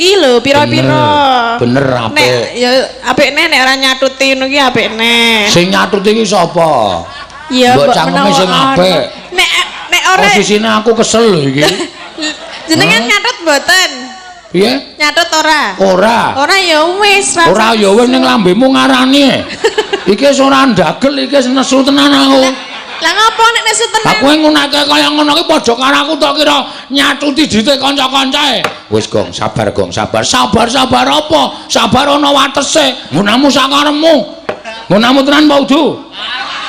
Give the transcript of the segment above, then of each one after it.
iki lho pira-pira. Bener apik. Nek ya apikne nek ora nyatuti ngono ki apikne. Sing nyatuti iki sapa? Ya mbok cangkeme sing apik. Nek ora posisine aku kesel lho iki. Jenengan nyatut mboten? Piye? Nyatut ora? Ora. Ora ya wis. Ora ya wis ning lambemu ngarani. Iki wis ora ndagel iki nesu tenan aku. Lah ngopo nek nesu tenan? Lah kowe ngunake kaya ngono ki padha karo aku tok kira nyatuti dite kanca-kancae. Wis Gong, sabar Gong, sabar. Sabar apa? Sabar ana watese. Nggunamu sakarepmu. Nggunamu tenan apa udu?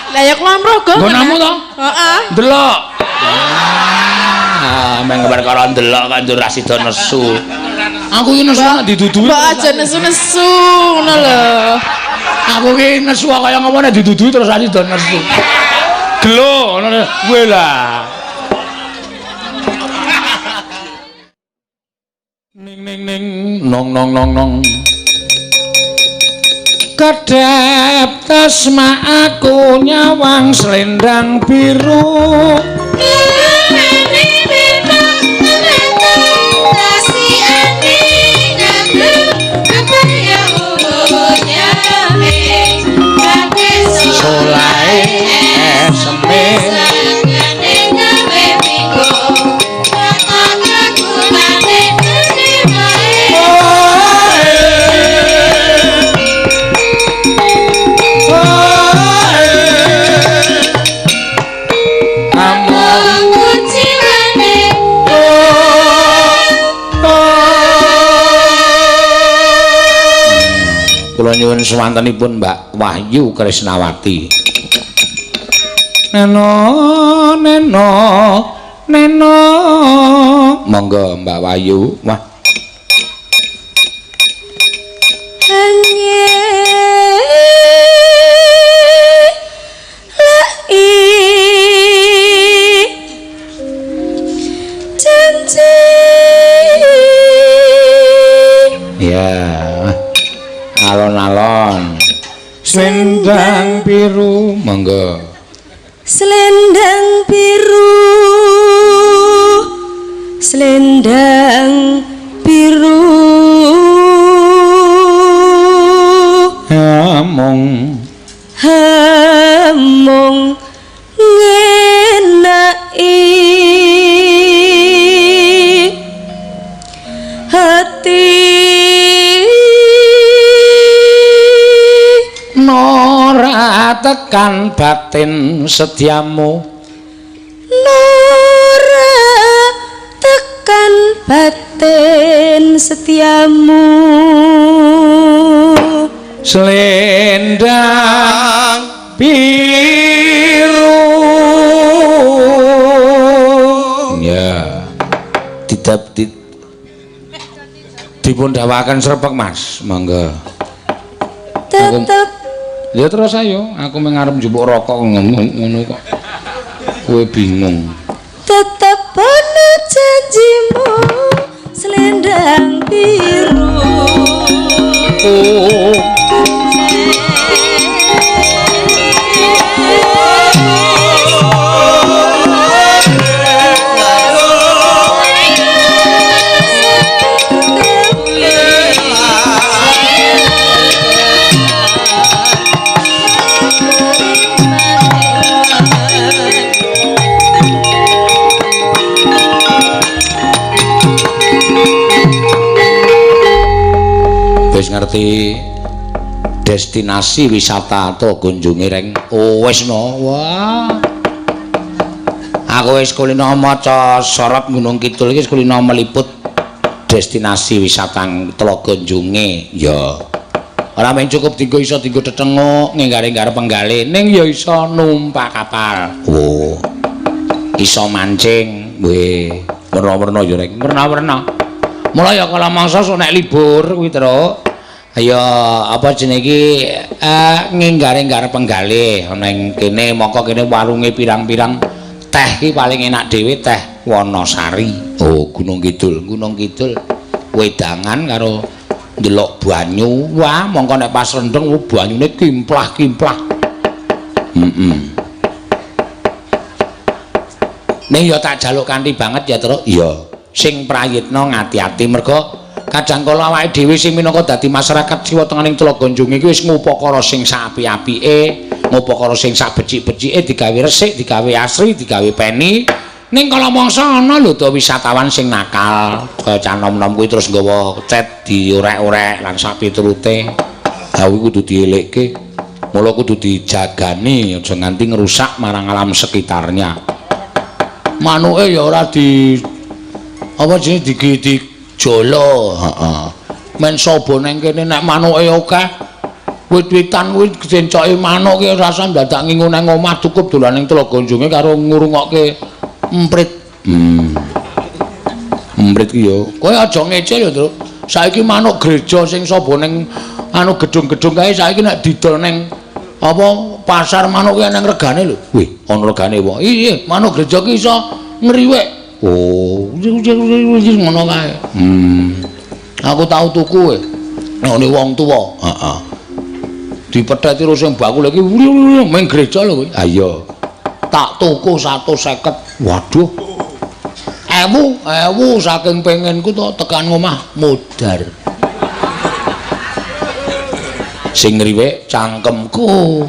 Lah ya klompro Gong. Nggunamu to? Heeh. Delok. Mengbar karo ndelok kan dur sida nesu. Aku iki nesu nek didudui. Mbok aja nesu-nesu ngono lho. Aku ki nesu kaya ngopo nek didudui terus sida nesu. Gelo ngono kowe lah. Ning nong. Kedep tasma aku nyawang selendang biru. Solai semen kula nyuwun swantenipun Mbak Wahyu Krisnawati. Neno monggo Mbak Wahyu. Wah alon-alon selendang biru monggo selendang biru hamung ngenai hati nora tekan batin setiamu nora tekan batin setiamu selendang biru ya dipun dawakan srepek Mas monggo tetep ya terus ayo aku mengarep njupuk rokok ngono kok kowe bingung tetep ana janjimu selendang biru ngerti destinasi wisata atau kunjungi reng wis no wah aku wis kulino maca sorot Gunung Kidul iki kulino meliput destinasi wisata Tlaga Njunge ya ora mung cukup dienggo iso dienggo tetenguk nggare-nggare penggalih ning ya iso numpak kapal oh iso mancing weh werna-werna ya reng werna-werna mulai ya kala mangsa nek libur kuwi terus ayo apa jenenge iki nggare-nggare penggalih ana ing kene moko kene warunge pirang-pirang teh iki paling enak dhewe teh Wonosari oh Gunung Kidul wedangan karo ndelok banyu wah mongko nek pas rendeng banyune kimplah-kimplah ning ya tak jaluk kanthi banget ya terus iya sing prayitna ngati-ati mergo Kadang kala awake dhewe sing minangka dadi masyarakat siwa tenganing Tlaga Njung iki wis ngupakara sing sapi-apike, ngupakara sing sak becik-becike digawe resik, digawe asri, digawe peni. Ning kala mangsa ana lho to wisatawan sing nakal, kaya cah nom-nom kuwi terus nggawa cet diorek-orek lan sak piturute. Ha kuwi kudu dielekke. Mula kudu dijagani aja nganti ngrusak marang alam sekitarnya. Manuke ya ora di apa jenenge dijolo, heeh. Men sapa nang kene nek manuke akeh wit-witan kuwi gencoke manuk ki rasa dadak ngingu nang omah cukup dolan ning Tlaga Njunge karo ngrungokke emprit. Emprit ki yo. Kowe aja ngece lho, Tru. Saiki manuk gereja sing sapa ning anu gedung-gedung kae saiki nek didol ning apa pasar manuk ki nang regane lho. Wih, ana regane wong. Iya, manuk gereja ki iso ngriwek. Oh, ngono kae. Aku tau tuku kowe. Ngene wong tuwa. Heeh. Dipetheti terus sing bakul iki ming gereja lho kowe. Ha iya. Tak tuku 150. Waduh. Ewu saking pengenku to tekan omah modar. Sing ngriwek cangkemku.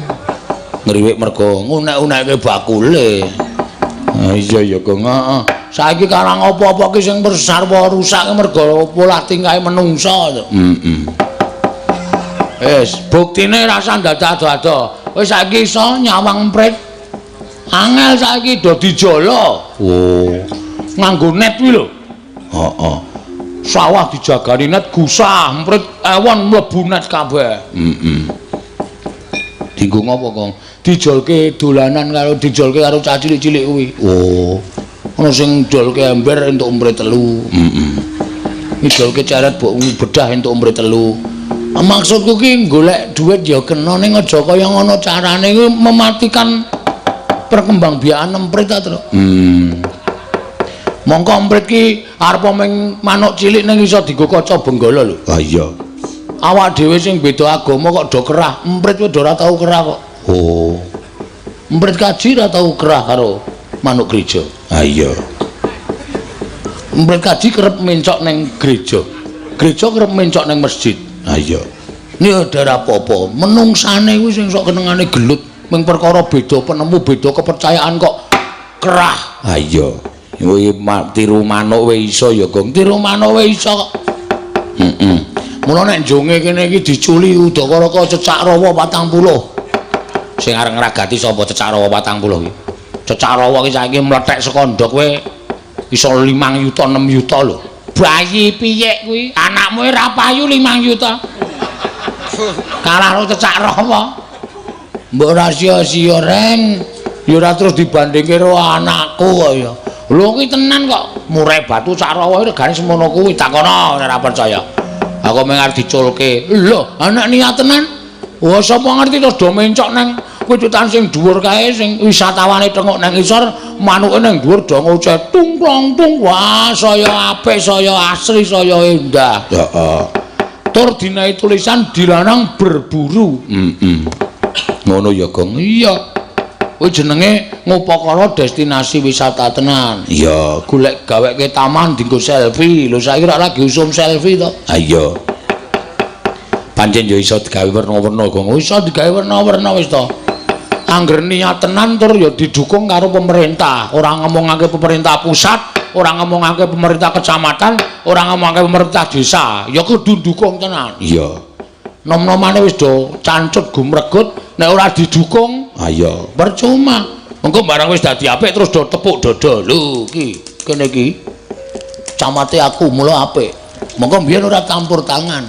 Ngriwek mergo ngunek-unekke bakule. Iya ya Kang. Heeh. Saiki karang apa-apa ki sing besar apa rusak mergo pola tingkahe menungsa to. Wis, buktine rasa dadak-dadak. Wis saiki iso nyawang emprit. Angel saiki do dijolo. Oh. Nganggo net kuwi lho. Heeh. Sawah dijagani net gusah, emprit ewon mlebu net kabeh. Dienggo ngopo, Kang? Dijolke dolanan karo dijolke karo cah cilik-cilik kuwi. Oh. Ana sing dolke ember entuk umre 3. Ngidolke ceret bedah entuk umre 3. Maksudku ki golek dhuwit ya kena ning aja kaya ngono carane kuwi mematikan perkembangbiakan emprit ta, Tru. Mongko emprit ki arep ming manuk cilik ning iso dienggo kaca benggala lho. Ha iya. Awak dhewe sing beda agama kok do kerah, emprit kuwi ora tau kerah kok. Oh. Emprit kaji ora tau kerah karo manuk gereja. Ha iya. Emprit kaji kerep mencok ning gereja. Gereja kerep mencok ning masjid. Ha iya. Ini ada apa-apa, menungsane kuwi sing sok kenengane gelut, ming perkara beda penemu, beda kepercayaan kok kerah. Ha iya. Kuwi tiru manuk wae iso ya, Gong. Tiru manuk wae iso kok. Mula nek njonge kene iki diculi Udakara Cecak Rawa 40. Sing areng ngragati sapa Cecak Rawa 40 iki? Cecak Rawa iki saiki mlethek saka ndok kowe iso 5 yuta 6 yuta lho. Bayi piyek kuwi, anakmu ora payu 5 yuta. Kalah karo Cecak Rawa. Mbok ora sia-sia reng, ya ora terus dibandingke karo anakku kok ya. Lho kuwi tenan kok, murai batu Cak Rawa regane semono kuwi, takono nek ora percaya. Aku mung arep diculke. Lho, anak niat tenan. Wah, sapa ngerti terus do mencok nang witutan sing dhuwur kae sing wisatawane tengok nang isor, manuke nang dhuwur do ngoceh tung plong tung. Wah, saya apik, saya asri, saya endah. Heeh. Tur dinae tulisan dilarang berburu. Ngono ya, Gong. Iya. Kuwi jenenge ngupakara destinasi wisata tenan. Iya, golek gaweke taman dienggo selfie. Lho saiki ora lagi usum selfie to. Ha iya. Pancen ya iso digawe werna-werna, Gong. Iso digawe werna-werna wis to. Angger niat tenan tur ya didukung karo pemerintah. Ora ngomongake pemerintah pusat, ora ngomongake pemerintah kecamatan, ora ngomongake pemerintah desa. Ya kudu dukung tenan. Iya. Nom-nomane wis do cancut gumregut. Nek ora didukung, ayo percuma. Engko barang wis dadi apik terus do tepuk dada. Lho iki, kene iki. Camate aku mula apik. Monggo mbiyen ora campur tangan.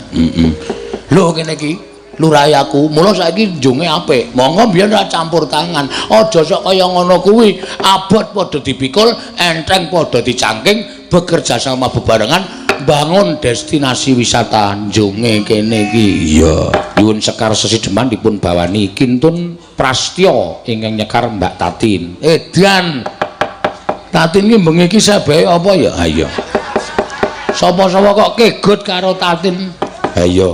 Lho kene iki, lurahe aku mula saiki njunge apik. Monggo mbiyen ora campur tangan. Aja sok kaya ngono kuwi. Abot padha dipikul, enteng padha dicangking, bekerja sama bebarengan. Bangun destinasi wisata Njunge kene iki. Iya. Nyuwun Sekar Sesideman dipun bawani Kintun Prastya ingkang nyekar Mbak Tatin. Edan. Tatin iki bengi iki sebae apa ya? Ha iya. Sapa-sapa kok kegut karo Tatin? Ha iya.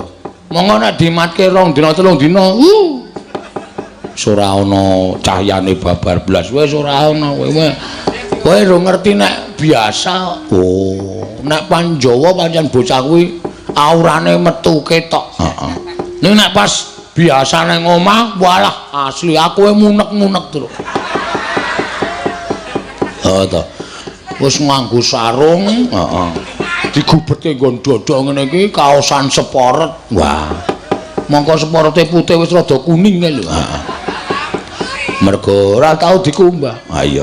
Monggo nek dimatke 2 dina 3 dina. Ora ana cahyane babar blas. Wis ora ana kowe. Kowe ora ngerti nek biasa. Oh. Nek Panjawa pancen bocah kuwi aurane metu ketok. Heeh. Ning nek pas biasane ngomah, walah asli aku munek-munek terus. Heeh to. Wis nganggo sarung, heeh. Digubete nggon dada ngene iki kaosan sport. Wah. Mongko sporte putih wis rada kuning kae lho. Heeh. Mergo ora tau dikumbah. Ha iya.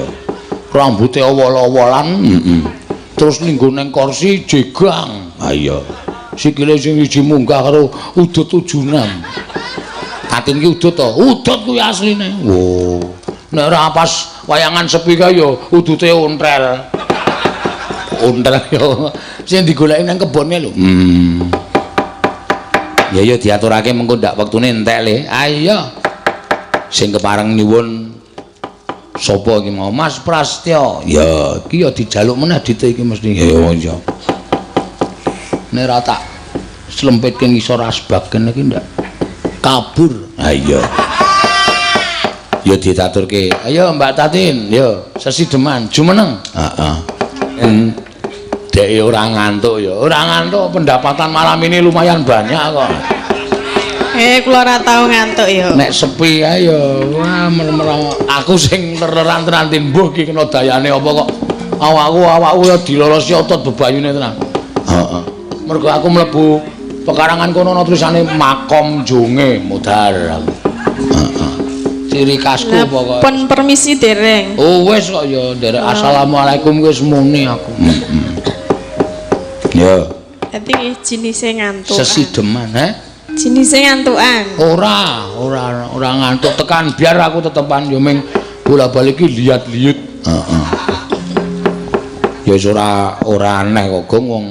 Rambuté owol-owolan, terus linggo nang kursi jegang. Ha iya. Sikile sing siji munggah karo udut 76. Atin ki udut to. Udut kuwi asline. Wo. Nek ora pas wayangan sepi kae ya udute ontrel. Ontrel yo sing digoleki nang kebone lho. Ya ya diaturake mengko ndak wektune entek le. Ayo. Sing kepareng nyuwun sapa iki mau Mas Prastya? Ya, iki ya dijaluk meneh dite iki mesti. Ya. Nek ra tak slempitke ngisor asbaken iki ndak kabur. Ha iya. Ya ditaturke. Ayo Mbak Tatin, yo sesideman jumeneng. Heeh. Dek ora ngantuk ya. Ora ngantuk pendapatan malam ini lumayan banyak kok. Kula ora tau ngantuk ya. Nek sepi ae ya wah aku sing tereran-teran mbuh iki kena dayane apa kok awakku ya dilolosi otot bebayune tenan. Heeh. Mergo aku mlebu pekarangan kono ana tulisane makom jonge mudhar. Heeh. Ciri khasku pokoke. Pun permisi dereng. Oh wis kok ya nderek assalamualaikum wis muni aku. Ya. Dadi jenise ngantuk. Sesideman, Jenise ngantukan. Ora ngantuk tekan biar aku tetepan yo ming bola-bali iki lihat-lihat. Heeh. Ya wis ora aneh kok Gong wong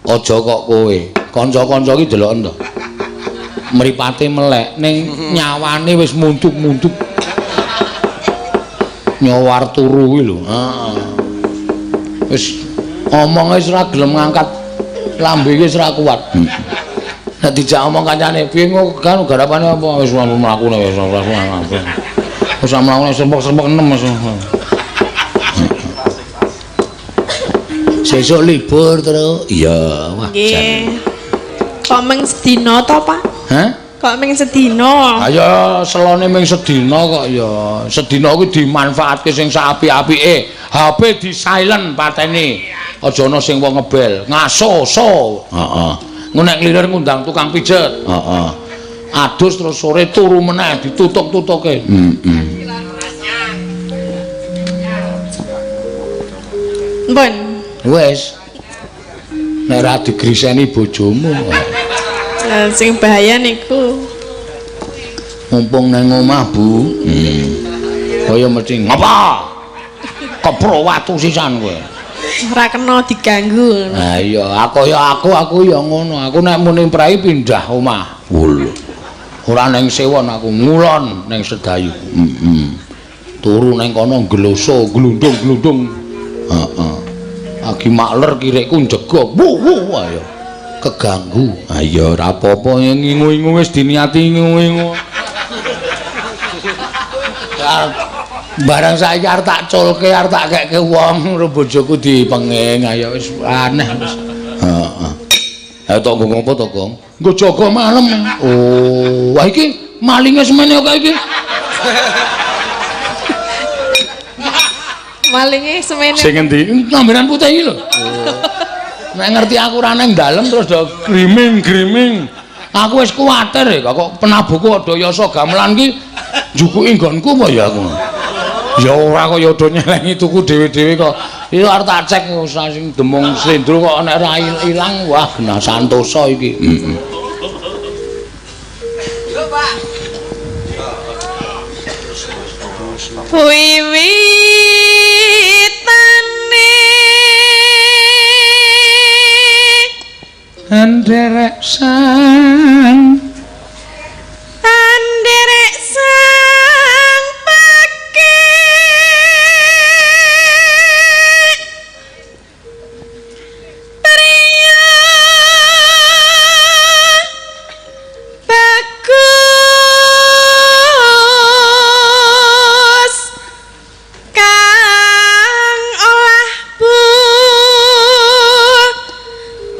aja kok kowe. Kanca-kanca iki deloken to. Mripate melek ning nyawane wis munduk-munduk. Nyowar turu kuwi lho. Heeh. Wis omonge wis ora gelem ngangkat lambe wis ora kuat. Nek dijak omong kancane piye kan garapane apa wis mlakune wis wis mlakune sempok-sempok enem wis. Sesuk libur terus. Iya, wah. Nggih. Kok mung sedina to, Pak? Hah? Kok mung sedina? Ayo selone ming sedina kok ya. Sedina kuwi dimanfaatke sing saapik-apike. HP di silent pateni. Aja ana sing wong ngebel. Ngaso, so. Heeh. Nek klirir ngundang tukang pijet. Heeh. Adus terus sore turu meneh ditutuk-tutuke. Mbon. Wis. Nek ra digriseni bojomu. Sing bahaya niku. Mumpung nang omah, Bu. Kaya mesti ngapa? Kepro watu sisan kowe. Ora kena diganggu. Nah iya, aku ya ngono. Aku nek muni prai pindah omah. Wul. Ora ning sewon aku ngulon ning Sedayu. Turu ning kono ngloso, glundung-glundung. Heeh. Agi makler kirikku njegok. Wuh ayo. Keganggu. Ha iya ora apa-apa ngingu-ingu wis diniati ngingu-ingu. Barang saiki arep tak culke, arep tak keke wong, bojoku dipenging, ayo wis aneh wis. Heeh. Ha tok nggo apa to, Gong? Nggo jaga malam. Oh, wah iki malinge semene kok iki. Malinge semene. Sing endi? Lambenan putih iki lho. Nek ngerti aku ora nang dalem terus do griming. Aku wis kuwatir kok penabuhku Dayasa gamelan ki njukuki nggonku apa ya aku. Ya ora kok ya do nyelengi tuku dhewe-dhewe kok. Iki arep tak cek sing demung slendro kok nek ora ilang wah genah santosa iki. Yo, Pak. Wiwitane Anderek sang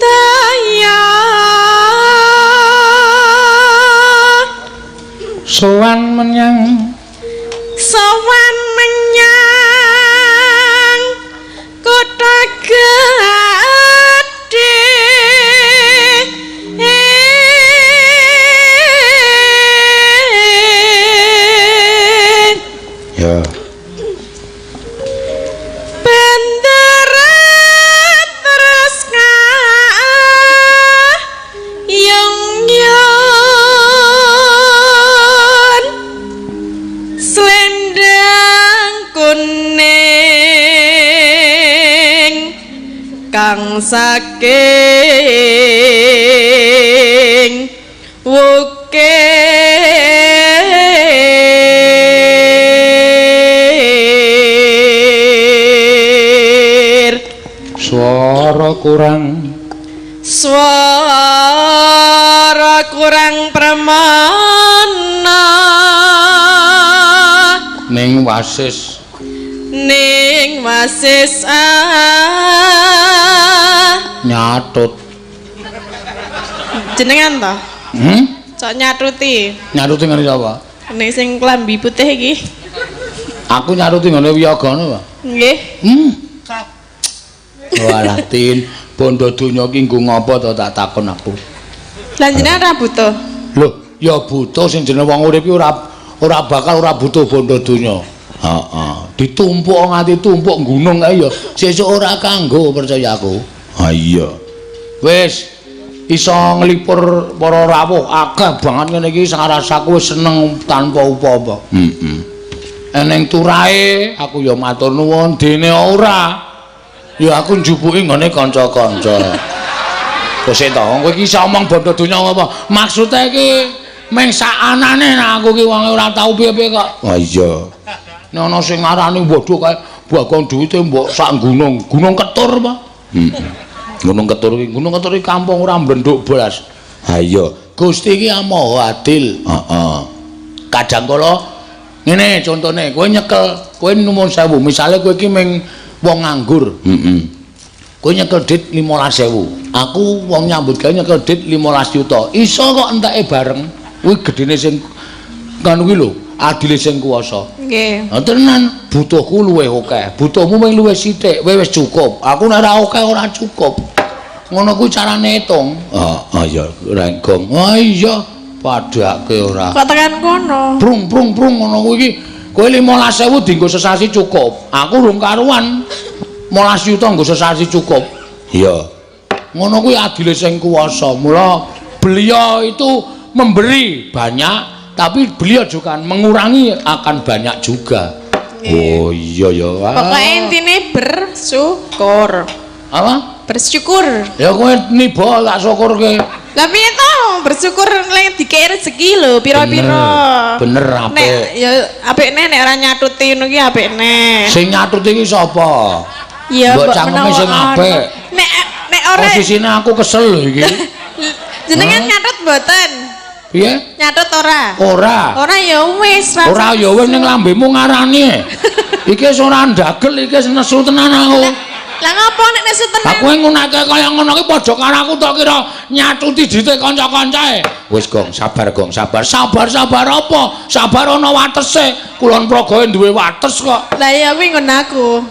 Daya sowan menyang kota gedhe ya kang saking wukir swara kurang pramana ning wasis nyatut jenengan to cok nyatuti ngene sapa ning sing klambi putih iki aku nyatuti ngene wiyagane Pak nggih walah tin bondo donya iki nggo ngopo to tak takon aku lan jenengan ora butuh lho ya butuh sing jenenge wong urip iki ora bakal ora butuh bondo donya heeh ditumpuk nganti tumpuk gunung ae ya sesuk ora kanggo percaya aku ha iya wis iso nglipur para rawuh akeh banget ngene iki rasaku wis seneng tanpa apa-apa eneng turahe aku ya matur nuwun dene ora ya aku njupuki ngene kanca-kanca kok sik to kowe iki iso omong bondo donya apa maksude iki meng sakanane aku ki wong ora tau piye-piye kok ha iya nek ana sing ngarani waduh kae bagong duwite mbok sak gunung ketur apa gunung ketur iki kampung ora mblenduk blas ha iya Gusti iki Maha Adil heeh kadang kala ngene contone kowe nyekel kowe nuwun sewu misale kowe iki meng wong nganggur kowe nyekel dit 15.000 aku wong nyambut gawe nyekel dit 15 juta iso kok enteke bareng kuwi gedene sing kan kuwi lho adile sing kuwasa nggih tenan butuhku luwih akeh butuhmu mung luwih sithik wis cukup aku nek ora akeh ora cukup ngono kuwi carane hitung oh iya rengkong oh iya padhake ora kok tekan kono prung ngono kuwi iki kowe 15.000 dienggo sesasi cukup aku rung karuan 15 juta nggo sesasi cukup iya ngono kuwi adile sing kuwasa mula beliau itu memberi banyak tapi beliau juga mengurangi akan banyak juga. Oh iya ya. Pokoknya intine bersyukur. Apa? Bersyukur. Ya kowe niba tak syukurke. Lah piye to? Bersyukur nek dikei rezeki lho pira-pira. Bener apik. Nek ya apikne nek ora nyatuti ngono ki apikne. Sing nyatuti iki sapa? Ya mbok cangkeme sing apik. Nek ora posisine aku kesel lho iki. Jenengan nyatut mboten? Piye? Nyatut ora? Ora ya wis. Ora ya wis ning lambemu ngarani. Iki wis ora ndagel iki nesu tenan aku. Lah ngopo nek nesu tenan? Aku ngunake kaya ngono ki padha karo aku tok kira nyatuti dite kanca-kancae. Wis Gong, sabar Gong, sabar. Sabar apa? Sabar ana watese. Kulon Progoe duwe wates kok. Lah ya kuwi nggon aku.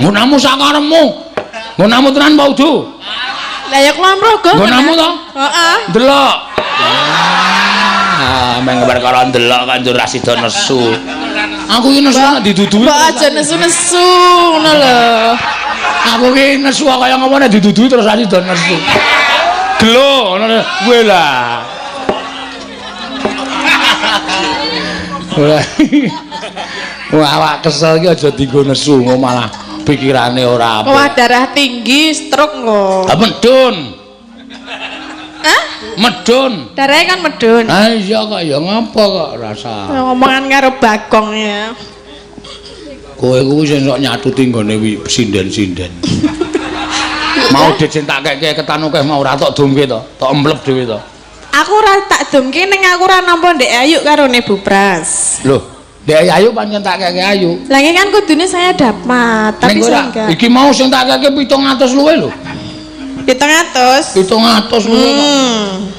Nggonamu sakarepmu. Nggonamu tenan apa udu? Lah ya Kulon Progo. Nggonamu to? Heeh. Delok. Meng perkara ndelok kan njur ra sida nesu. Aku iki nesu nek didudui. Mbok aja nesu-nesu ngono lho. Aku iki nesu kaya ngopo nek didudui terus ra sida nesu. Gelo ngono kuwi lah. Wah, awak kesel iki aja dienggo nesu malah pikirane ora apa. Wah, darah tinggi, stroke kok. Medun. Hah? Medun. Darahnya kan medun. Ah iya kok ya ngapa kok rasa. Ngomongan karo Bagong ya. Kowe kuwi sing sok nyatuti nggone sinden-sinden. Mau dicintak kek ketan akeh mau ora tok domke to, tok emblep dhewe to. Aku ora tak domke ning aku ora nampa Ndek Ayu karo Bu Pras. Loh, Ndek Ayu pancen tak kek Ayu. Lah kan kudune saya dapat, tapi saya enggak. Iki mau sing tak kek 700 luwe lho. 700. 700 luwe kok.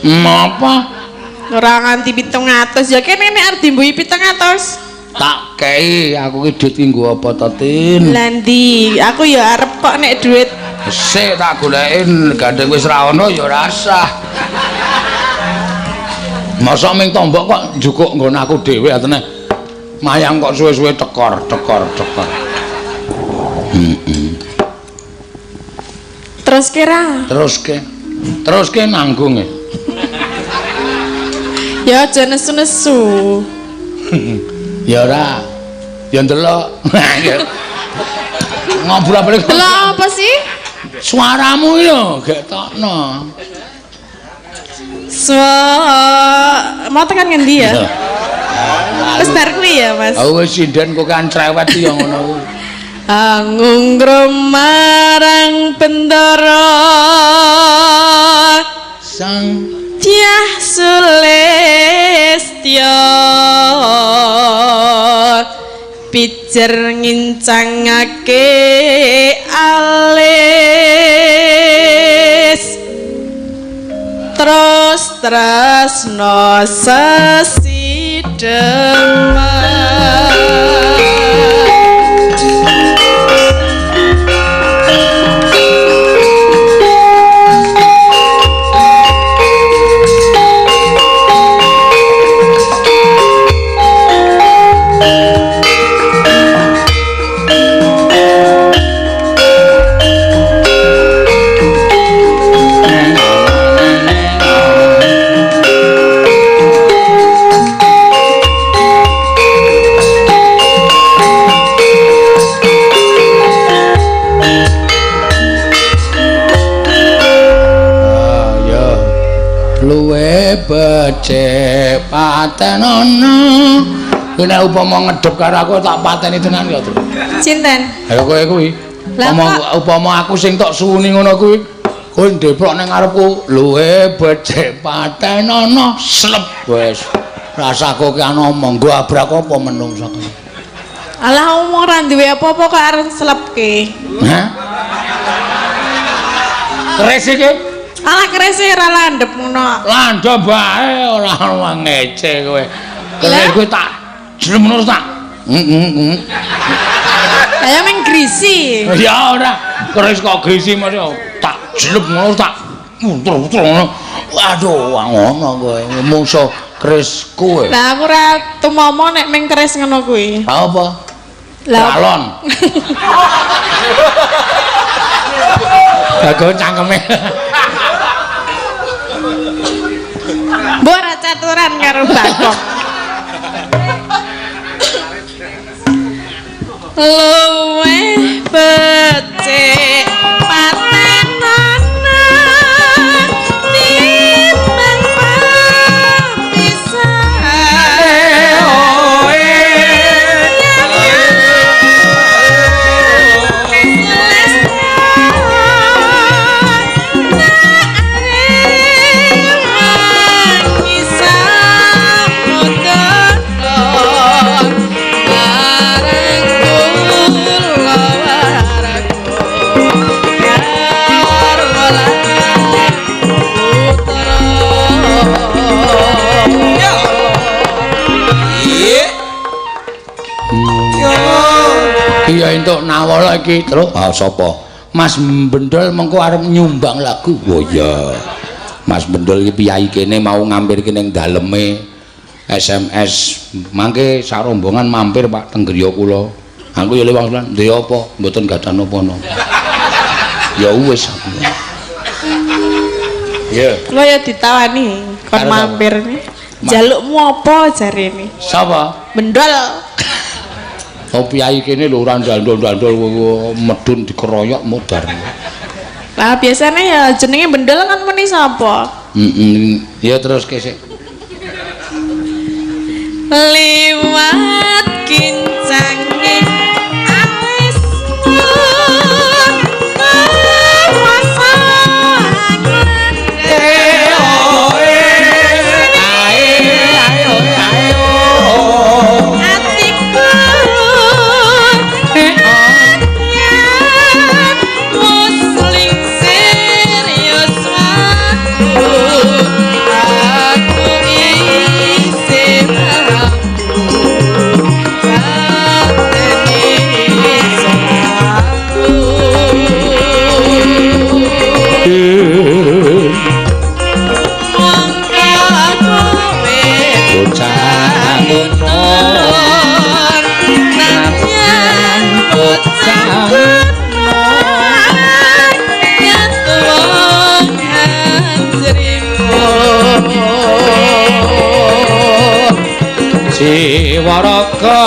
Apa? ora nganti 700 ya kene nek arep dimbui 700. Tak kei aku ki duit ki nggo apa to Tin? Lah ndi aku ya arep kok nek duit Sik tak goleki gandeng wis ra ono ya ora sah. Masa ming tombok kok njukuk nggon aku dhewe atene. Mayang kok suwe-suwe tekor. terus kira Teruske nanggung e. ya aja nesu-nesu. Ya ora. Ya ndelok. Ngobrol-ngobrol. Lah apa sih? Suaramu lho getokno. Mau tekan ngendi ya? Wis bar kuwi ya, Mas. Oh wis sinden kok kan cerewet ya ngono kuwi. Anggung marang Bendara Sang Dyah Sulistya pijer ngincangake alis terus tresno sesidheman. becik patenono. Kuwi nek upama ngedhep karo aku tak pateni tenan ya, Tru. Cinten. Ayo kowe kuwi. Upama aku sing tok suwuni ngono kuwi, kowe ndeplok ning ngarepku, luwe becik patenono, slep wis. Rasaku ki ana monggo abrak apa menungso. Alah umur ora duwe apa-apa kok arep slepke. Hah? Keres iki? Alah kerese ora landhep ngono. Landhep bae ora ngece kowe. Keres kowe tak jlemno tak. Ayo meng grisi. Ya ora, keris kok grisi mas tak jlep ngono tak muter-muter ngono. Waduh, ngono kowe mungso keris kowe. Lah aku ora tumomo nek meng keris ngono kuwi. Apa? Balon. Bagus cangkeme. Mbok ora caturan karo Bagong. Luwe becik patenana timbang papisan. Iya entuk nawala iki terus sapa? Mas Bendol mengko arep nyumbang lagu. Oh iya. Mas Bendol iki piyai kene mau ngampirke ning daleme SMS. Mangke sak rombongan mampir Pak teng griya kula. Aku ya liwat lan ndek apa? Mboten gadah napa-napa. Ya wis. Ya. Kula ya ditawani kon mampir nih. Jalukmu apa jarene? Sapa? Bendol. Oh piyai kene lho ora ndandol-ndandol medun dikeroyok modar. Lah biasanya ya jenenge Bendol kan muni sapa? Ya terus kesik. Liwat kincange alismu aku Jiwaraga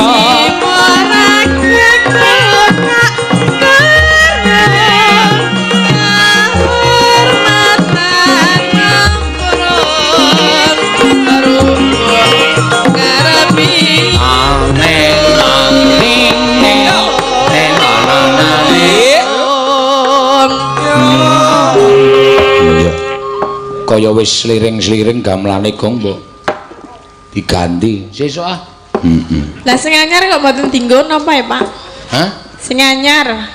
kaya wis sliring-sliring gamelane gong mbok diganti sesuk ah. Lah sing anyar kok mboten dienggo napa ya, Pak? Hah? Sing anyar.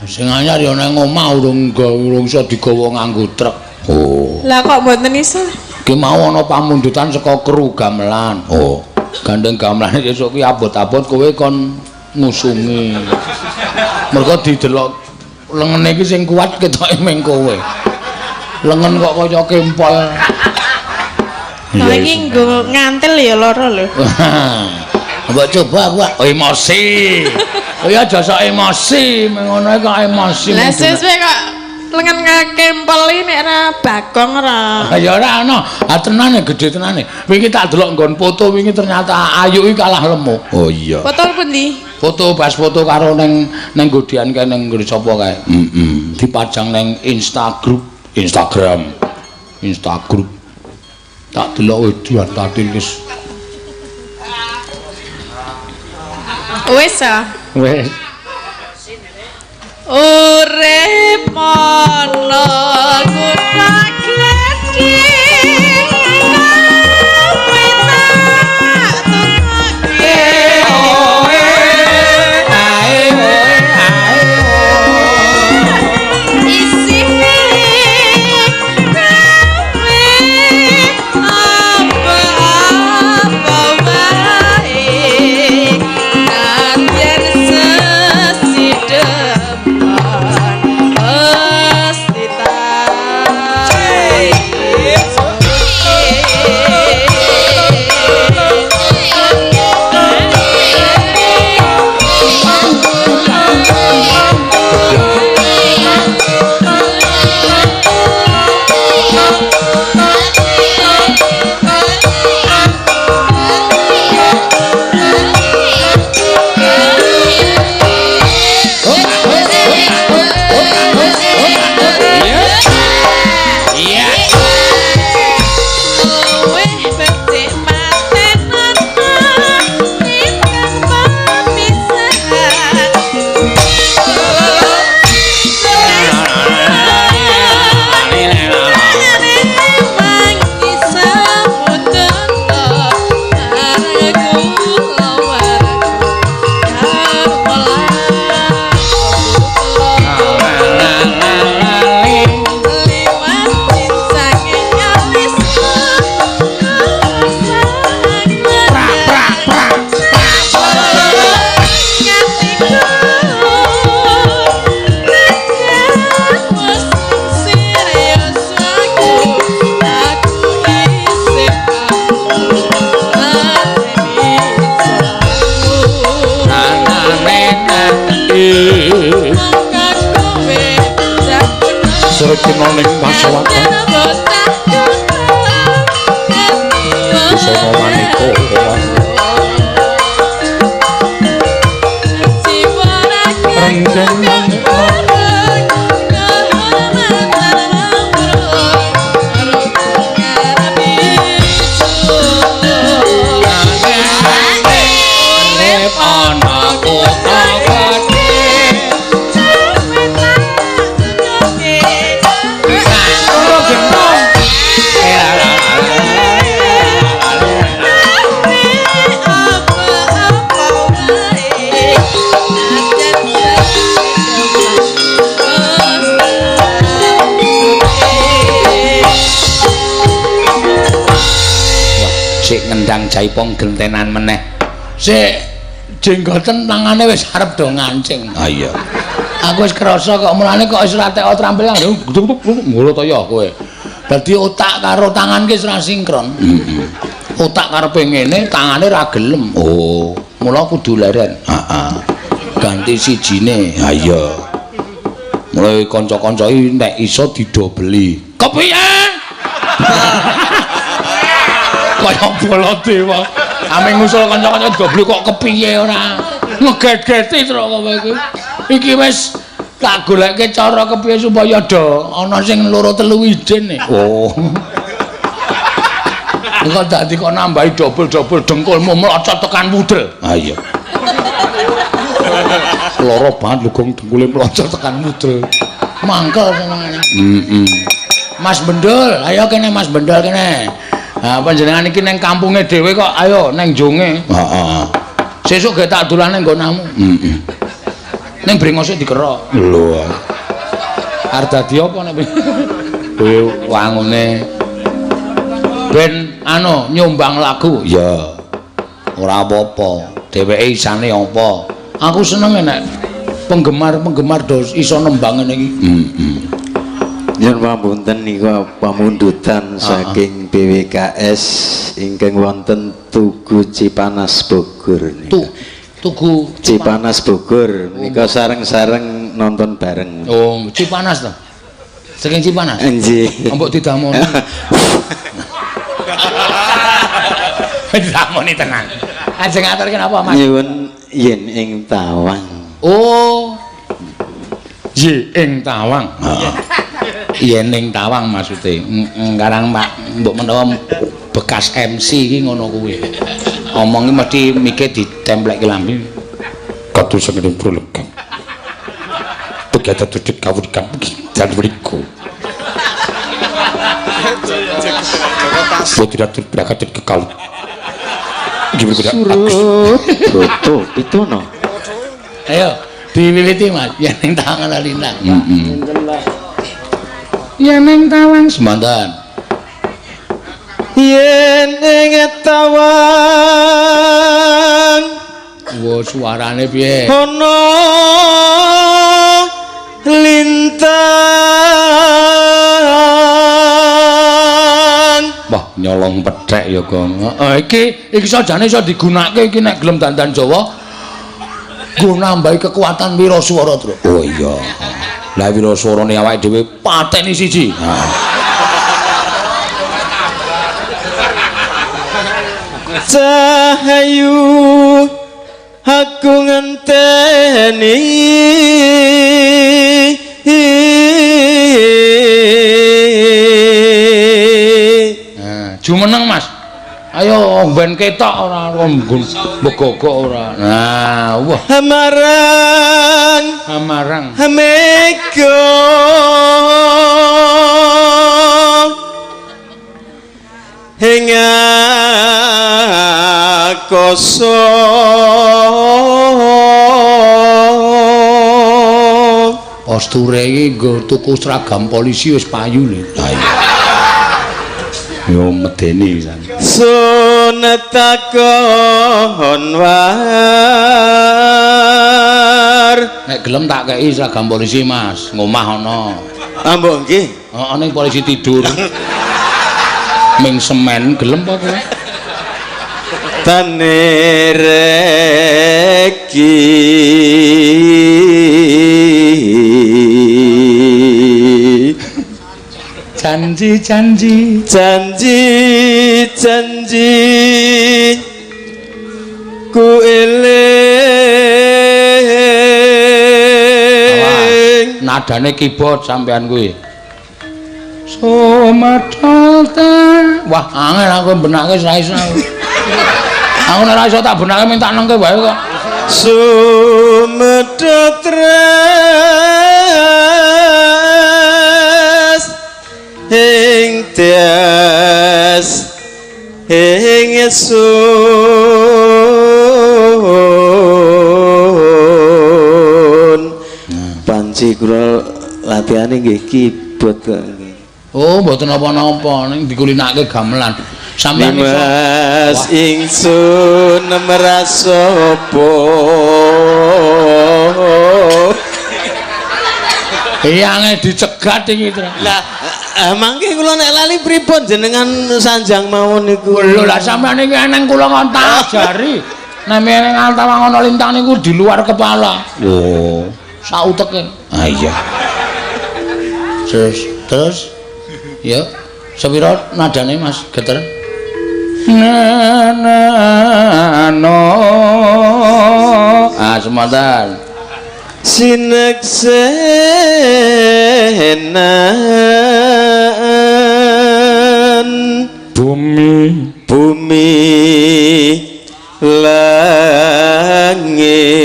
Sing anyar ya nang omah urung iso digawa nganggo truk. Oh. Lah kok mboten iso? Ki mau ana pamundutan saka kru gamelan. Oh. Gandeng gamelane sesuk ki abot-abot kowe kon ngusungi. Mergo didelok lengene iki sing kuat ketoke meng kowe. Lengen kok kaya kempol. Lah iki nggo ngantil ya lara lho. Mbok coba aku emosi. Oh ya aja sok emosi, ngono kok emosi. Lah sesuk kok lengen kempol iki nek ora bagong ora. Ya ora ana. Ah tenane gedhe tenane. Wingi tak delok nggon foto wingi ternyata Ayu iki kalah lemu. Oh iya. Foto pundi? Foto pas foto karo ning godian kae ning nggone sapa kae. Dipajang ning Instagram. Tak delok wedi tatil wis. Wis ah. Wis. Urip ana kutake Srekinoning masyarakat Sono maniko Renggen ngendang jaipong gentenan meneh. Sik jenggoten tangane wis arep do ngancing. Ha iya. Aku wis krasa kok mulane kok wis ora teko trampilan. Ngono to ya kowe. Dadi otak karo tangan ki wis ora sinkron. Otak karepe ngene, tangane ra gelem. Oh, mula kudu leren. Heeh. Ganti sijine. Ha iya. Mulai kanca-kanca iki nek iso didobeli. Kepiye? Kaya bola dewa Ame ngusul kanca-kanca goblok kok kepiye ora ngeget-geti terus kowe iki. Iki wis tak goleke cara kepiye supaya do ana sing loro telu ijin. Oh. Kok dadi kok nambahi dobel-dobel dengkulmu mlocot tekan wudel. Ah iya. Loro banget lho gong dengkule mlocot tekan wudel. Mangkel senengane. Mas Bendul, ayo kene Mas Bendul kene. Ha panjenengan iki ning kampunge dhewe kok ayo ning jonge. Heeh. Sesuk ge tak dolane nggonamu. Ning brengose dikerok. Lho. Arep dadi apa nek kowe wangune ben anu nyumbang lagu ya ora apa-apa dheweke isane apa aku seneng nek penggemar-penggemar dos iso nembang ngene iki Nyuwun pamunten niku pamundutan saking BWKS ingkang wonten Tugu Cipanas Bogor niku Tugu Cipanas Bogor nika sareng-sareng nonton bareng. Oh Cipanas to saking Cipanas nggih mbok didamoni didamoni tenan ajeng ngaturke napa Mas nyuwun yen ing Tawang. Oh ye ing Tawang yen ing Tawang maksude ngarang mbok menawa bekas MC iki ngono kuwi omongi mesti mikir ditemplekke lambe kados sing prolegen begata tutuk kawurikan jan mriku Putri Ratu berangkat ke kau. Foto pitono. Ayo diwiwiti Mas, yen ning Tawang ana lintang. Yen ning Tawang semanten. Yen ing Tawang. Wo suarane piye? Ono lintang. Wah, nyolong pethek ya, Gong. Iki sajane iso digunakake iki nek gelem dandan Jawa. Nggo nambahi kekuatan wiraswara, Tru. Oh iya. Lah wiraswarane awake dhewe pateni siji. Cahayu aku ngenteni jumeneng Mas. Ayo ben ketok ora mbegogok ora. Nah, wah. Hamarang. Meko hingga kosong. Posture iki nggo tuku seragam polisi wis payu lho. Yo medeni pisan. Sunetakon war. Nek gelem tak kei seragam polisi Mas, ngomah ana. Ambok nggih. Heeh ning polisi tidur. Ming semen gelem apa kowe? Tanereki janji ku eling nadane keyboard sampean kuwi somadata wah angel aku benake ora iso aku nek ora iso tak benake minta nengke wae kok sumedhetres ing tias ing sun panci kula latihane nggih keyboard kok nggih. Oh mboten apa-apa ning dikulinake gamelan sampeyan iso Mas ingsun merasopo iyange dicegat iki lah mangke kula nek lali pripun jenengan sanjang mawon niku lho lah sampeyan iki eneng kula kok tak ajari nek ning Altawang ana lintang niku di luar kepala oh sauteke ah iya terus ya sepiro nadane Mas geter no semanten sineksenan bumi langit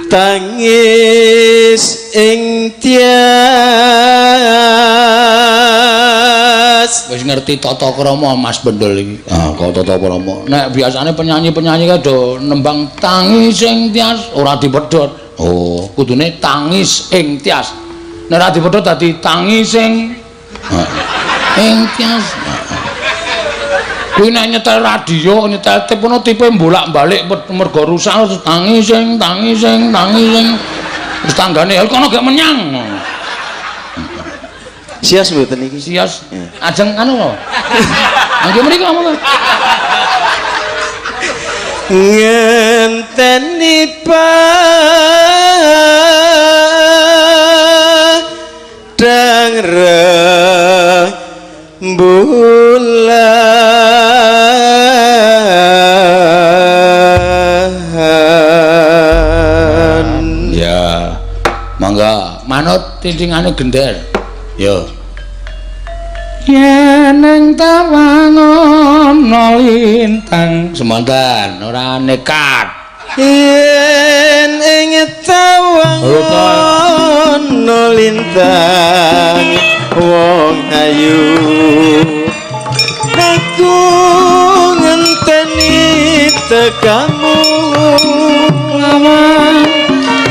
tangis ing tias. Wis ngerti tata krama Mas Bendol iki. Kok tata krama. Nek biasane penyanyi-penyanyi ka do nembang tangis ing tias ora dipedhot. Oh, kudune tangis ing tias. Nek ora dipedhot dadi tangis ing tias. Kuwi nek nyetel radio, nyetel tip ono tipe bolak-balik mergo rusak tangis ing terus tanggane kono gak menyang. Sias mboten iki? Sias. Ajeng anu lho. Nggih mriki ngomong. Ngenteni padang rembulan. Ya. Mangga manut tintingane gender. Yo. Yen ing tawangon lintang semonten ora nekat. Yen ing tawangon lintang wong ayu aku ngenteni tekamu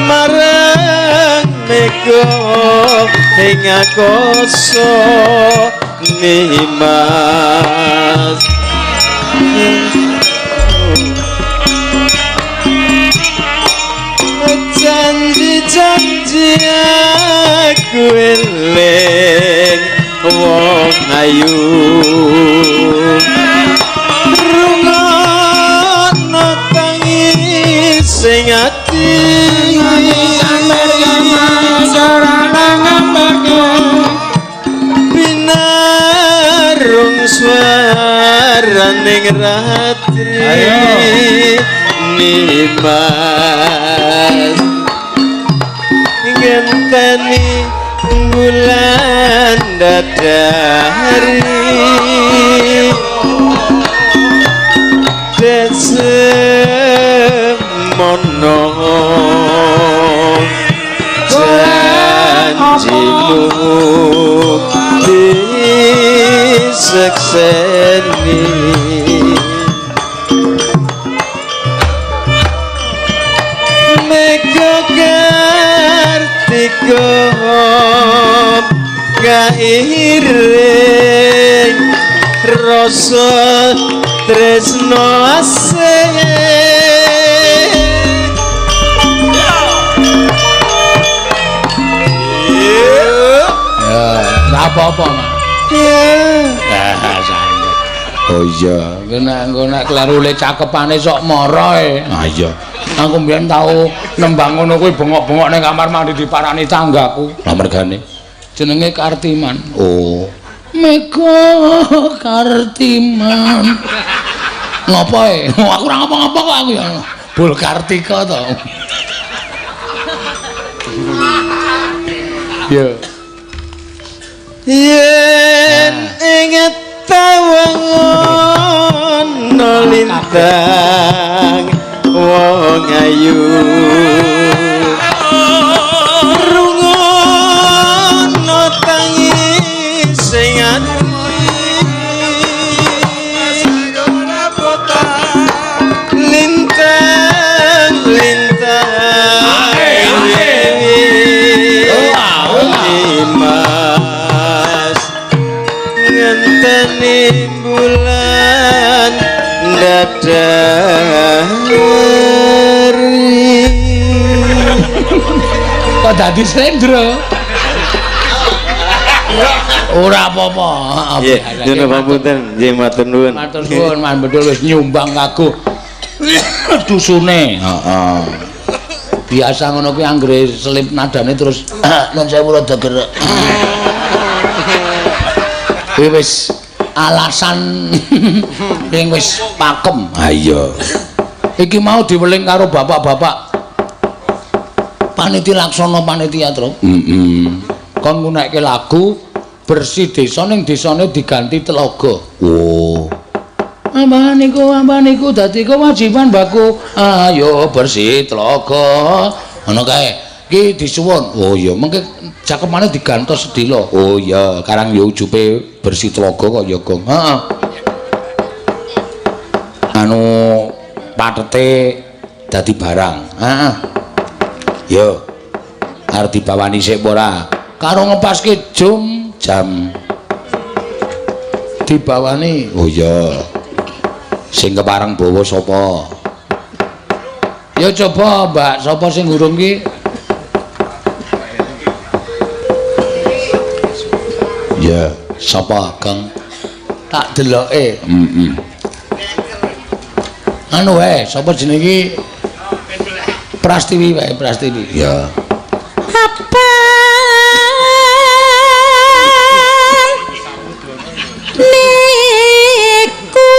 marang meko ing akoso nimas janji aku eling wong ayu rungono tangis sing ati binarung swaraning ratri nimas ngenteni bulan dadari desemono janjimu disekseni Kartika kairing rasa tresno asih ya apa-apa Mas oh iya nek klerule cakepane sok mara iya aku mbiyen tau nembang ngono kuwi bengok-bengok ning kamar mandi diparani tanggaku. Lah mergane jenenge Kartiman. Oh. Mega Kartiman. Ngopo e? Aku ora ngapa-ngapa kok aku ya. Bul Kartika to. Yo. Yen inget tawangon lintang wong ayu rungono tangis sing ati lintang mas ngenteni bulan dadari kok dadi slendro ora apa-apa nggih yen pamunten nggih matur nuwun matur nuwun Mas Bedul wis nyumbang kanggo dusune heeh biasa ngono kuwi anggere selip nadane terus nun sewu rada gerek. Kuwi wis alasan sing wis pakem. Ha iya. Iki mau diweling karo bapak-bapak panitia laksana panitia, Tru. Kon ngunekke lagu bersih desa ning desane diganti telaga. Oh. Ambane niku dadi kewajiban baku. Ayo bersih telaga. Ngono kae. Ki disuwun. Oh iya, mengke cakepane digantos sedila. Oh iya, karang ya ujupe bersih telaga kok ya, Gong. Heeh. Anu patete dadi barang. Heeh. Yo. Arep dibawani sik ora? Karo ngepaske jam dibawani. Oh iya. Sing kepareng bawa sapa? Ya coba, Mbak, sapa sing ngurung ki? Ya, sapa, Kang? Tak deloke. Anu wae, sapa jenenge iki? Prastiwi wae, Prastiwi. Ya. Apa niku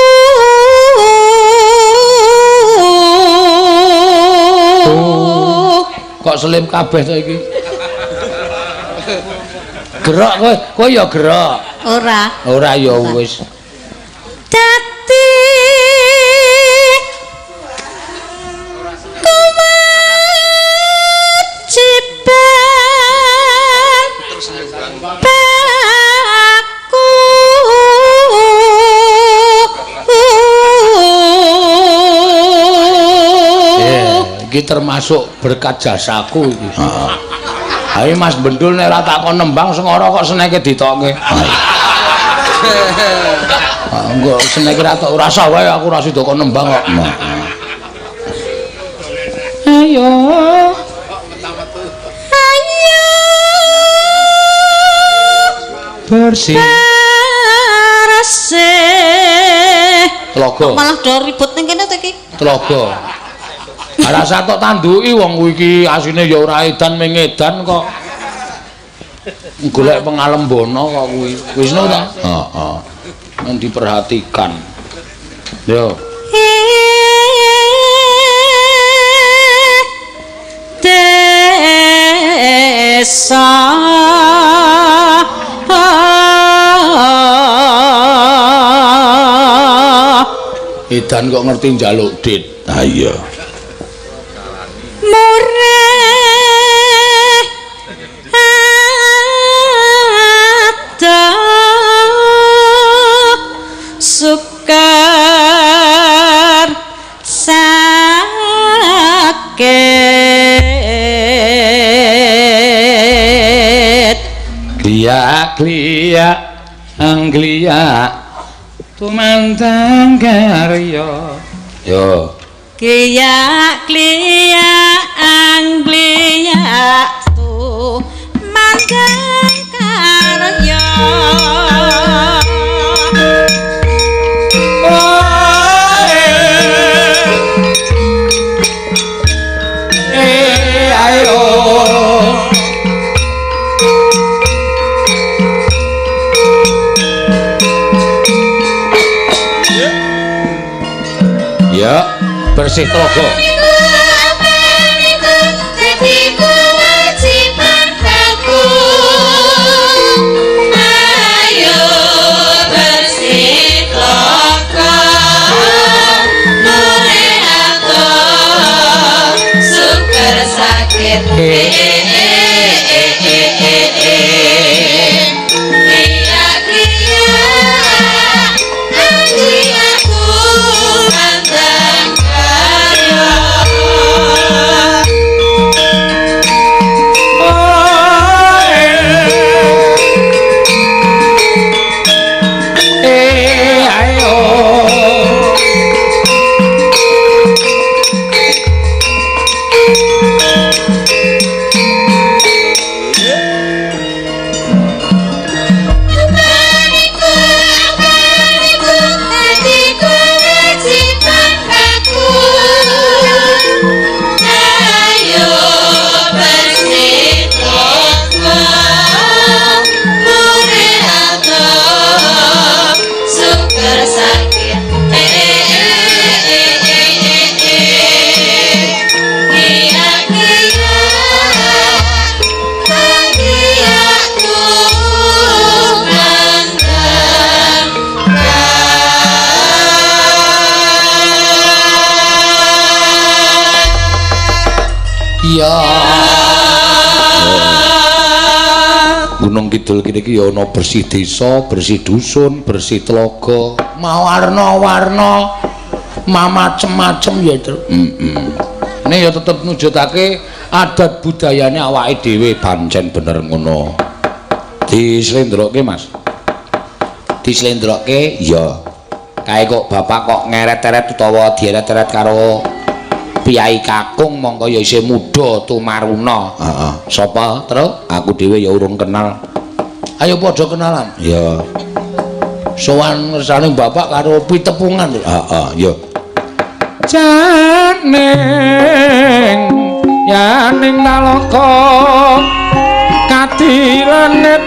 Kok selip kabeh to iki? Gerak kowe ya gerak. ora Ora ya wis. dadi kewajiban baku Iki termasuk berkat jasaku iki. Heeh. Ayo Mas Bendul nek ora takon nembang sengara kok seneke ditokke. Engko seneke ra tok ora usah wae aku ora sida kok nembang kok. Ayo. Bersih. Bersih. Telaga. Malah do ribut ning kene to iki. Telaga. Rasa tok tanduki wong kuwi iki asine ya ora edan mengedan kok. Golek pengalembono kok kuwi. Wis no ta? Heeh. Men diperhatikan. Yo. Desa Edan kok ngerti njaluk dit. Ha iya. Sukar sakit Glia angglia tumantang karya. Yo. Glia angglia tu mandang karya. Ayo. Ya, bersih telaga. iya. Gunung Kidul kene iki ya ana bersih desa, bersih dusun, bersih telaga, mawarna-warna, macem-macem ya, Tru. Ini ya tetep nujudake adat budayane awake dhewe pancen bener ngono. Dislendroke, Mas. Dislendroke ya. Kae kok bapak kok ngeret-eret utawa dieret-eret karo Piyai Kakung mongko ya isih muda tumaruna. Heeh. Sapa, Tru? Aku dhewe ya urung kenal. Ayo padha kenalan. Ya. Sowan ngersane bapak karo pitepungan. Heeh, ya. Janing yaning nalaka kadilanet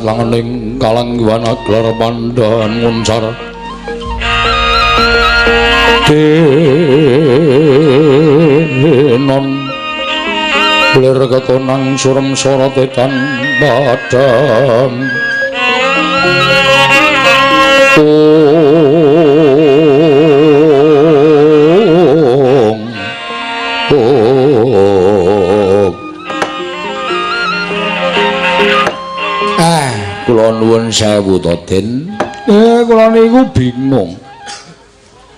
langening kalanggiwana gelar pandhan nguncar denon belir kekonang surem sorotetan badan kula nuwun sewu to, Den. Kula niku bingung.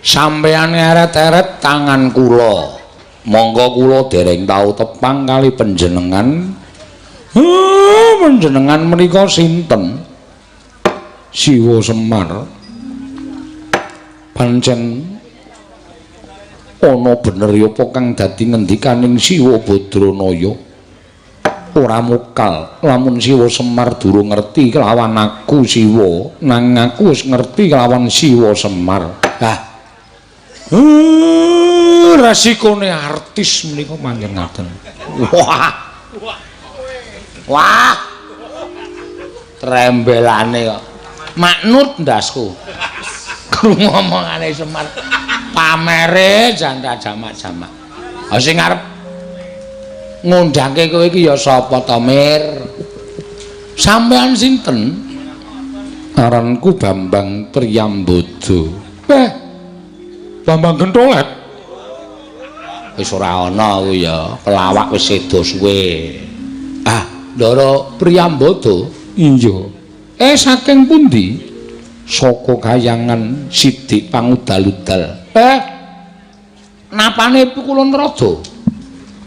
Sampeyan eret-eret tangan kula. Monggo kula dereng tau tepang kali panjenengan. Panjenengan menika sinten? Siwa Semar. Pancen ana bener ya apa kang dadi ngendikaning Siwa Badranaya? Ora mukal lamun Siwa Semar durung ngerti kelawan aku Siwa, nang aku wis ngerti kelawan Siwa Semar. Rasikone artis menika panjenengan. Wah. Trembelane kok. Maknut ndasku. Krungu omongane Semar. Pamere janda jamak-jamak. Ha sing arep ngundangke kowe iki ya sapa to, Mir? Sampeyan sinten? Aranku Bambang Priyambada. Bambang Gentolet. Wis ora ana kuwi ya, pelawak wis sedo suwe. Ndara Priyambada? Iya. Saking pundi? saka kayangan Sidik pangudal-udal. Napane Pukulun Rada?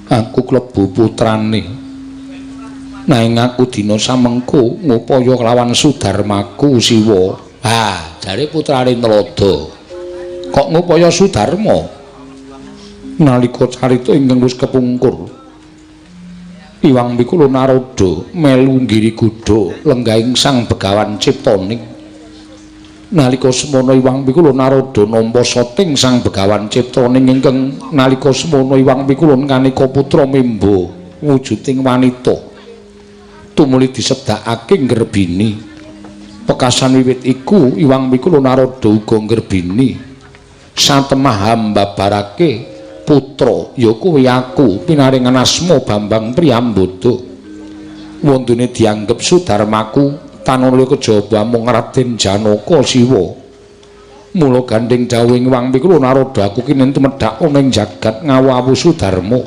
Aku klebu putrane. Nanging aku dina samengko ngupaya kelawan Sudarmaku Siwa. Jare putrane Nrada. Kok ngupaya Sudarma? Nalika carita ingkang wis kepungkur. Iwang Pikula Narada melu nggiri kuda lenggahing Sang Begawan Ciptaning. Nalika semana Iwang Pikula Narada nampa sating Sang Begawan Ciptaning ingkang nalika semana Iwang Pikula kanika putra Mimba wujuding wanita. Tumuli disedhakake Ngrebini. Pekasan wiwit iku Iwang Pikula Narada uga Ngrebini. Satemah mbabarake putra ya kuwi aku pinaringan asma Bambang Priyambada. Wondene dianggep Sudarmaku tanula kejaba mung Raden Janaka Siwa. Mula gandeng dawuhing Iwang Pikula Narada aku kinen tumedhak ana ing jagat ngawu Sudarma.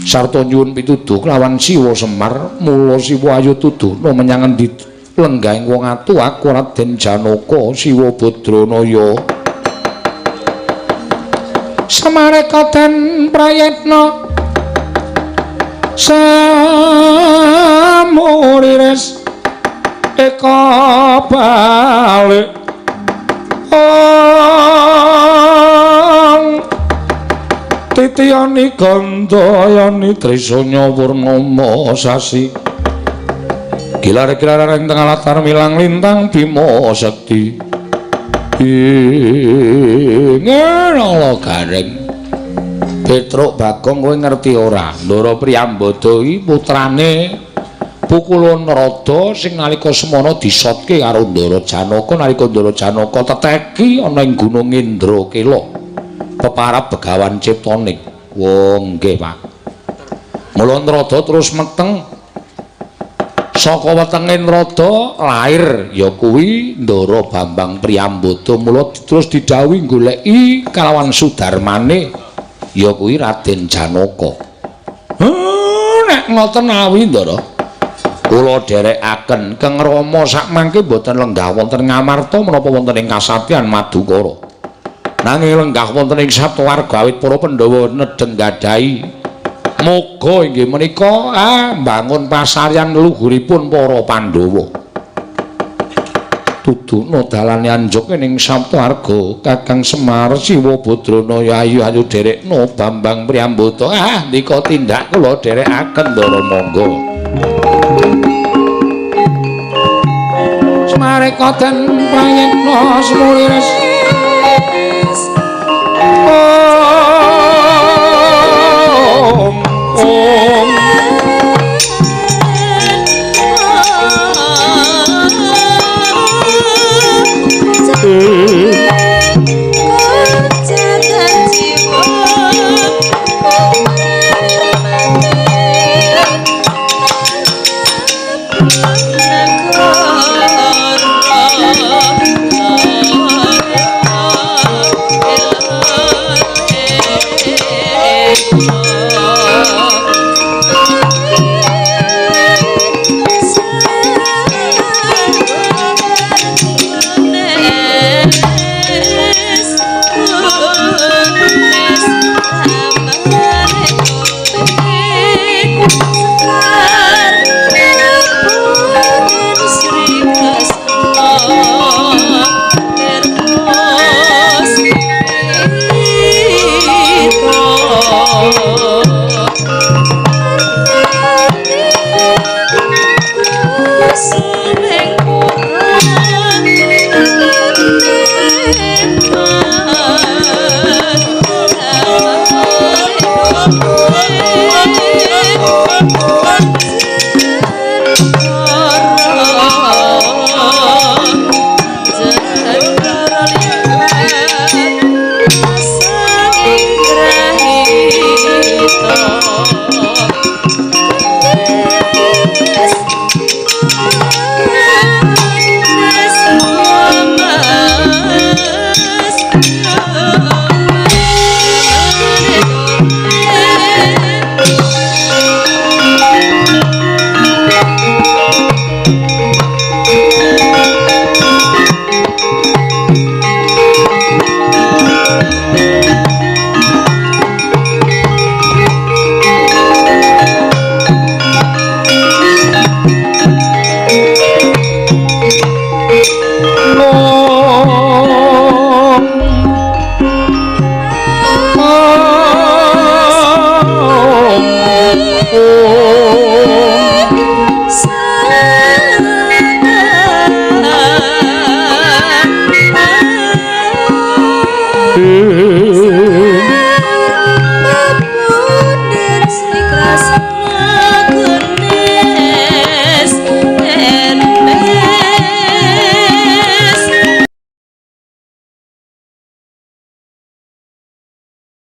Sarta nyuwun pituduh kelawan Siwa Semar, mula Siwa ayo tuduhna menyang endi lenggahing wong atu aku Raden Janaka Siwa Badranaya. Samareka den prayetna samurires eka balik titiyani gandayani trisanya purnama sasi gilar-gilar ing tengah latar milang lintang Bima Sekti. Ngono gareng Petruk Bagong kowe ngerti ora Ndara Priyambada iki putrane Pukulun Rada sing nalika semana disotke karo Ndara Janaka nalika Ndara Janaka teteki ana ing Gunung Indrakela peparab Begawan Ciptaning. Nggih Pak. Mula Nrada terus meteng saka wetenge Nrada lair ya kuwi Ndara Bambang Priyambada. Mula terus didhawuhi goleki kalawan Sudarmane ya kuwi Raden Janaka. Nek ngoten awi Ndara kula dherekaken Kang Rama sakmangke boten lenggah wonten ngamarta menapa wonten ing kasatyan Madukara. Nanging lenggah wonten ing Saptawarga awit para Pandhawa nedeng gadahi moga inggih menika mbangun pasaryan luhuripun para Pandhawa. Tudukna dalane anjuk ning Saptawarga Kakang Semar Siwa Badranaya ayu derekna Bambang Priyambada. Nika tindak kula dherekaken Ndara monggo. Samareka den prayekna semulires